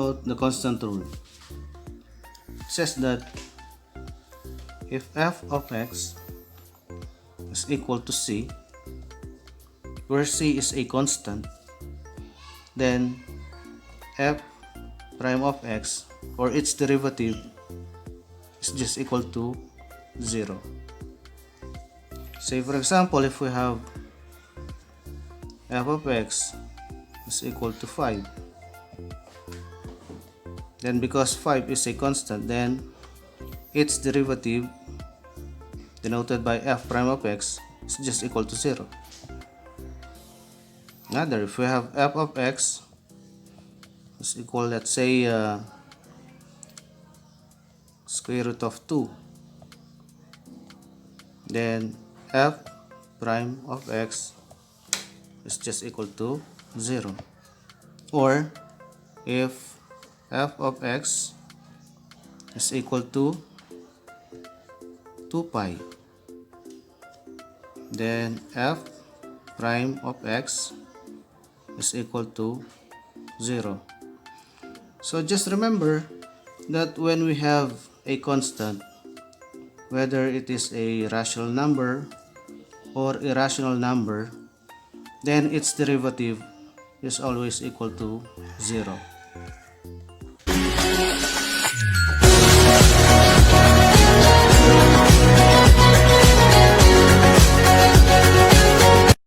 about the constant rule. It says that if f of x is equal to c, where c is a constant, then f prime of x or its derivative is just equal to 0. Say for example, if we have f of x is equal to 5, then because 5 is a constant, then its derivative, denoted by f prime of x, is just equal to 0. Another, if we have f of x is equal, let's say, square root of 2, then f prime of x is just equal to 0. Or if f of x is equal to 2 pi, then f prime of x is equal to 0. So just remember that when we have a constant, whether it is a rational number or irrational number, then its derivative is always equal to 0.